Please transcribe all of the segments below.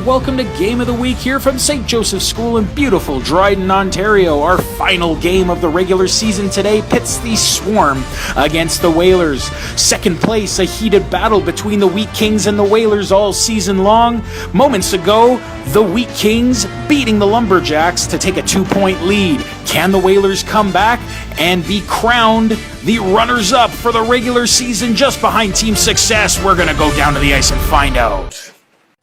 and welcome to Game of the Week here from St. Joseph's School in beautiful Dryden, Ontario. Our final game of the regular season today pits the Swarm against the Whalers. Second place, a heated battle between the Wheat Kings and the Whalers all season long. Moments ago, the Wheat Kings beating the Lumberjacks to take a 2-point lead. Can the Whalers come back and be crowned the runners-up for the regular season just behind Team Success? We're going to go down to the ice and find out.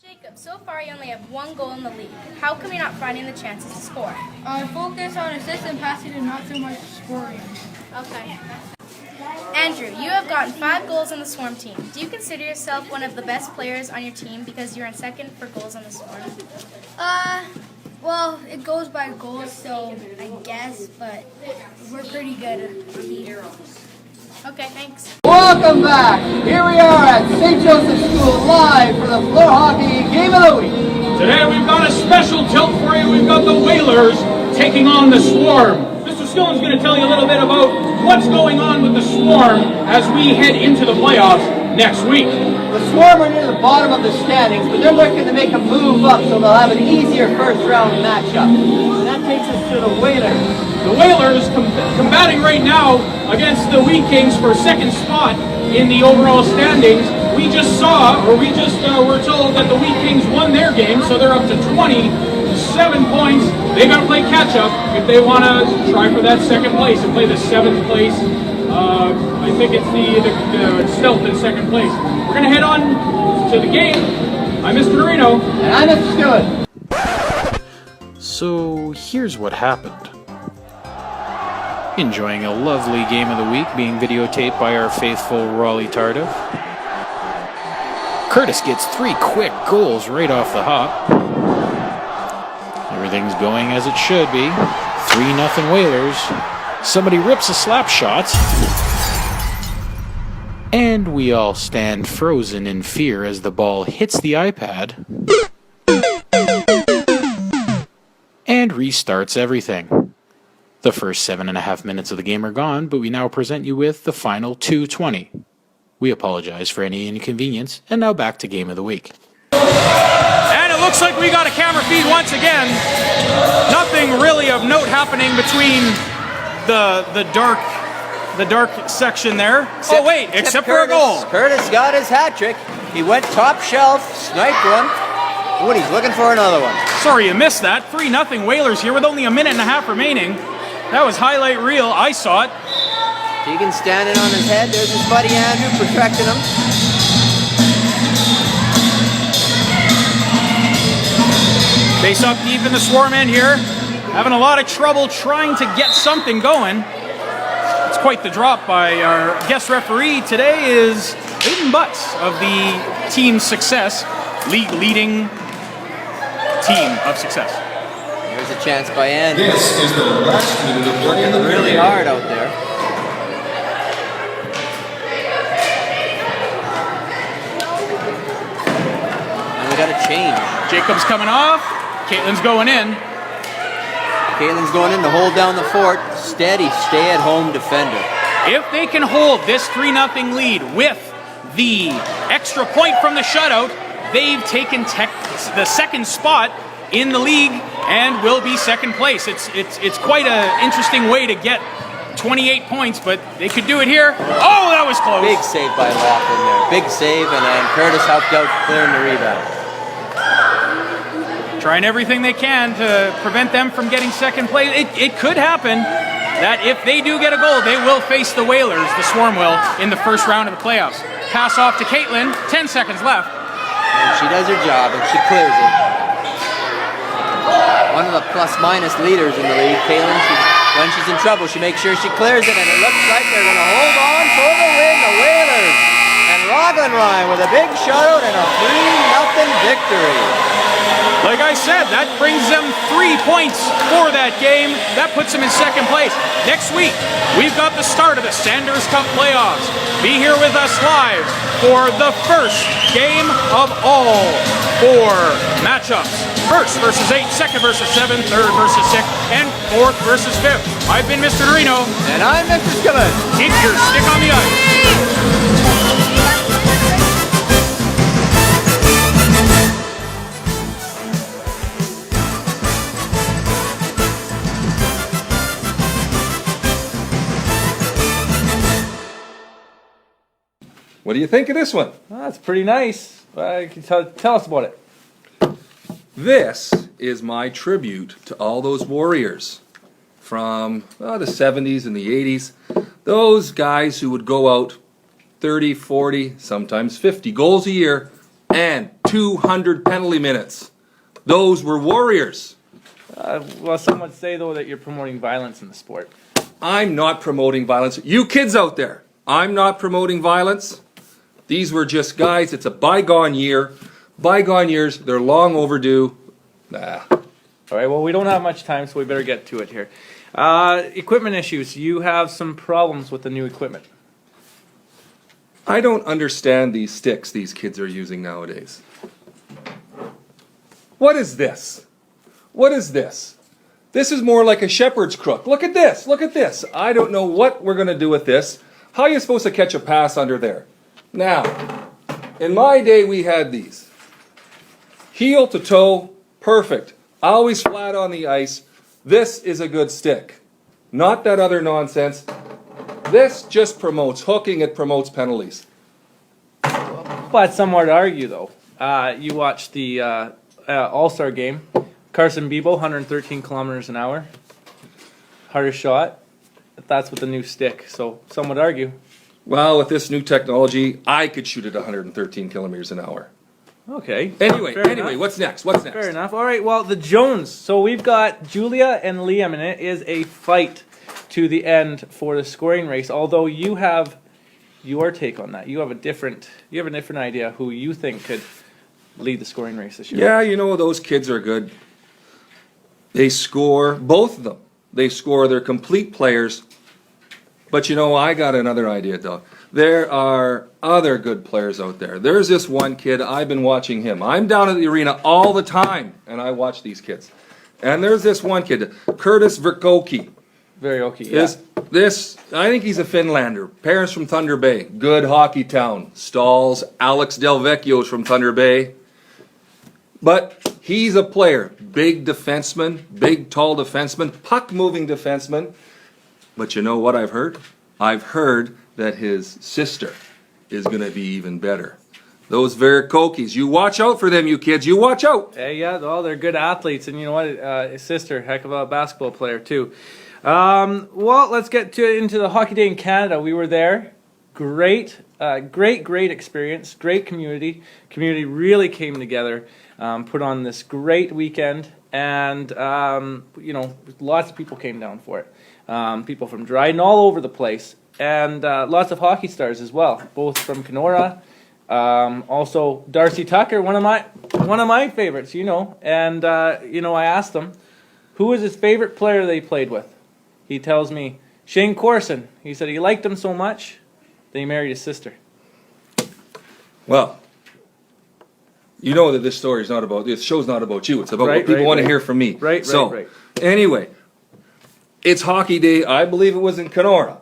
Jacob, so far you only have one goal in the league. How come you're not finding the chances to score? Focus on assists and passing and not too much scoring. Okay. Andrew, you have gotten 5 goals on the Swarm team. Do you consider yourself one of the best players on your team because you're in second for goals on the Swarm? Well, it goes by goals, so I guess, but we're pretty good. Okay, thanks. Welcome back. Here we are at St. Joseph's School live for the Floor Hockey Game of the Week. Today we've got a special tilt for you. We've got the Whalers taking on the Swarm. Mr. Skillen's going to tell you a little bit about what's going on with the Swarm as we head into the playoffs next week. The Swarm are near the bottom of the standings, but they're looking to make a move up so they'll have an easier first-round matchup. And that takes us to the Whalers. The Whalers combating right now against the Wheat Kings for second spot in the overall standings. We just saw, or we just were told that the Wheat Kings won their game, so they're up to 27 points. They got to play catch-up if they want to try for that second place and play the 7th place. I think it's the stealth in second place. We're going to head on to the game. I'm Mr. Marino. And I'm Mr. Skillen. So here's what happened. Enjoying a lovely game of the week being videotaped by our faithful Raleigh Tardif. Curtis gets 3 quick goals right off the hop. Everything's going as it should be. 3-0 Whalers. Somebody rips a slap shot. And we all stand frozen in fear as the ball hits the iPad and restarts everything. The first 7.5 minutes of the game are gone, but we now present you with the final 2:20. We apologize for any inconvenience, and now back to Game of the Week. And it looks like we got a camera feed once again. Nothing really of note happening between the dark section there. Except for a goal. Curtis got his hat trick. He went top shelf, sniped one. Woody's looking for another one. Sorry you missed that. 3-0 Whalers here with only 1.5 minutes remaining. That was highlight reel. I saw it. Tegan standing on his head. There's his buddy Andrew protecting him. Face up deep in the Swarm end here. Having a lot of trouble trying to get something going. It's quite the drop by our guest referee. Today is Aiden Butts of the Team Success, leading team of Success. There's a chance by Andrew. This is the last minute of play in the Really hard out there. And we got a change. Jacob's coming off. Caitlin's going in. Caitlin's going in to hold down the fort. Steady, stay-at-home defender. If they can hold this 3-0 lead with the extra point from the shutout, they've taken the second spot in the league and will be second place. It's quite an interesting way to get 28 points, but they could do it here. Oh, that was close. Big save by Laughlin there. Big save, and Curtis helped out clearing the rebound. Trying everything they can to prevent them from getting second place. It could happen that if they do get a goal, they will face the Whalers, the Swarm will, in the first round of the playoffs. Pass off to Caitlin, 10 seconds left. And she does her job, and she clears it. One of the plus-minus leaders in the league, Caitlin, when she's in trouble, she makes sure she clears it, and it looks like they're going to hold on for the win, the Whalers. And Ryan with a big shutout and a 3-0 victory. Like I said, that brings them 3 points for that game. That puts them in second place. Next week, we've got the start of the Sanders Cup playoffs. Be here with us live for the first game of all 4 matchups. First versus 8, second versus 7, third versus 6, and fourth versus 5th. I've been Mr. Norino. And I'm Mr. Skillen. Keep your stick on the ice. What do you think of this one? Oh, that's pretty nice. Tell us about it. This is my tribute to all those warriors from the 70s and the 80s. Those guys who would go out 30, 40, sometimes 50 goals a year and 200 penalty minutes. Those were warriors. Well, some would say, though, that you're promoting violence in the sport. I'm not promoting violence. You kids out there, I'm not promoting violence. These were just guys. It's a bygone year. Bygone years, they're long overdue. Nah. All right, well, we don't have much time, so we better get to it here. Equipment issues. You have some problems with the new equipment. I don't understand these sticks these kids are using nowadays. What is this? What is this? This is more like a shepherd's crook. Look at this. Look at this. I don't know what we're going to do with this. How are you supposed to catch a pass under there? Now, in my day, we had these. Heel to toe, perfect. Always flat on the ice. This is a good stick. Not that other nonsense. This just promotes hooking. It promotes penalties. But some would argue, though. You watched the All-Star game. Carson Bebo, 113 kilometers an hour. Hardest shot. That's with the new stick. So some would argue. Well, with this new technology, I could shoot at 113 kilometers an hour. Okay. Anyway, what's next? What's next? Fair enough. All right, well, the Jones. So we've got Julia and Liam, and it is a fight to the end for the scoring race. Although you have your take on that. You have a different idea who you think could lead the scoring race this year. Yeah, you know, those kids are good. They score, both of them. They score. They're complete players. But you know, I got another idea, though. There are other good players out there. There's this one kid, I've been watching him. I'm down at the arena all the time, and I watch these kids. And there's this one kid, Curtis Verkoki. Verkoki, yeah. I think he's a Finlander. Parents from Thunder Bay. Good hockey town. Stalls. Alex Delvecchio's from Thunder Bay. But he's a player. Big defenseman. Big, tall defenseman. Puck-moving defenseman. But you know what I've heard? I've heard that his sister is going to be even better. Those Verkokis, you watch out for them, you kids. You watch out. Hey, yeah, well, they're good athletes. And you know what? His sister, heck of a basketball player, too. Well, let's get into the Hockey Day in Canada. We were there. Great experience. Great community. Community really came together, put on this great weekend. And, lots of people came down for it. People from Dryden, all over the place. And lots of hockey stars as well, both from Kenora. Also, Darcy Tucker, one of my favorites, And, I asked him, who was his favorite player that he played with? He tells me, Shane Corson. He said he liked him so much that he married his sister. Well, you know that this show's not about you. It's about what people want to hear from me. Right. Anyway, it's Hockey Day. I believe it was in Kenora.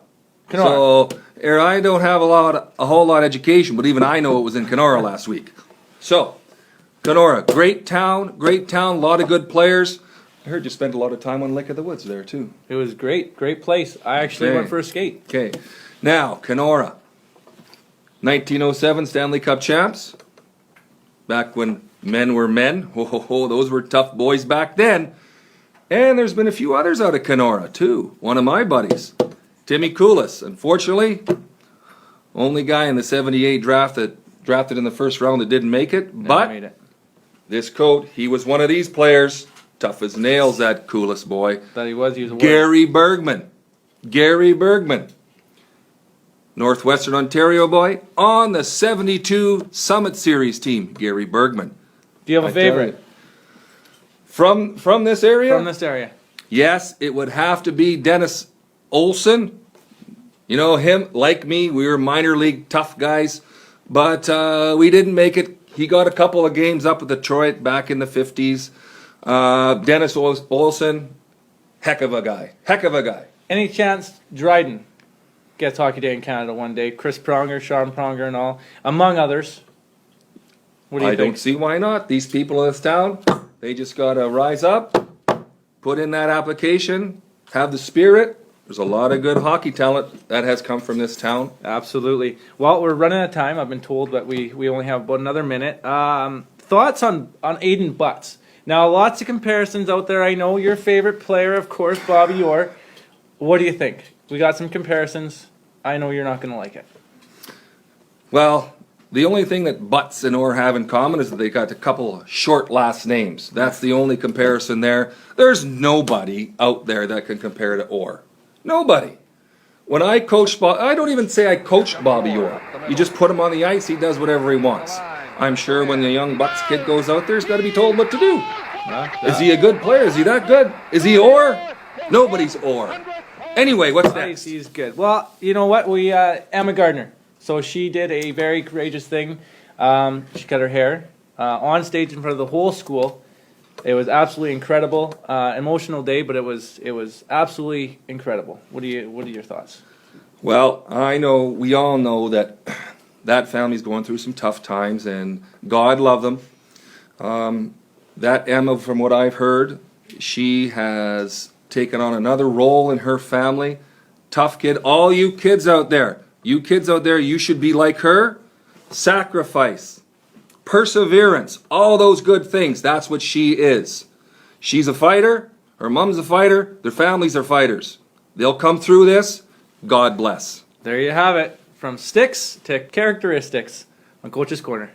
So, I don't have a whole lot of education, but even I know it was in Kenora last week. So, Kenora, great town, a lot of good players. I heard you spent a lot of time on Lake of the Woods there, too. It was great place. I actually went for a skate. Okay. Now, Kenora, 1907 Stanley Cup champs. Back when men were men. Those were tough boys back then. And there's been a few others out of Kenora, too. One of my buddies, Timmy Koulis. Unfortunately, only guy in the 78 draft that drafted in the first round that didn't make it. This coat, he was one of these players. Tough as nails, that Koulis boy. That he was. Gary Bergman. Northwestern Ontario boy on the 72 Summit Series team. Gary Bergman. Do you have a favorite? From this area? From this area. Yes, it would have to be Dennis Olsen. You know him, like me, we were minor league tough guys, but we didn't make it. He got a couple of games up with Detroit back in the 50s. Dennis Olsen, heck of a guy. Any chance Dryden gets Hockey Day in Canada one day? Chris Pronger, Sean Pronger and all, among others. What do you think? I don't see why not. These people in this town, they just got to rise up, put in that application, have the spirit, There's a lot of good hockey talent that has come from this town. Absolutely. Well, we're running out of time. I've been told that we only have about another minute. Thoughts on Aiden Butts? Now, lots of comparisons out there. I know your favorite player, of course, Bobby Orr. What do you think? We got some comparisons. I know you're not going to like it. Well, the only thing that Butts and Orr have in common is that they got a couple of short last names. That's the only comparison there. There's nobody out there that can compare to Orr. Nobody. When I coached I don't even say I coached Bobby Orr. You just put him on the ice, he does whatever he wants. I'm sure when the young Butts kid goes out there, he's got to be told what to do. Is he a good player? Is he that good? Is he Orr? Nobody's Orr. Anyway, what's next? He's good. Well, you know what? Emma Gardner. So she did a very courageous thing. She cut her hair on stage in front of the whole school. It was absolutely incredible. Emotional day, but it was absolutely incredible. What are your thoughts? Well, we all know that that family's going through some tough times, and God love them. That Emma, from what I've heard, she has taken on another role in her family. Tough kid. All you kids out there, you should be like her. Sacrifice, perseverance, all those good things. That's what she is. She's a fighter. Her mom's a fighter. Their families are fighters. They'll come through this. God bless. There you have it. From sticks to characteristics on Coach's Corner.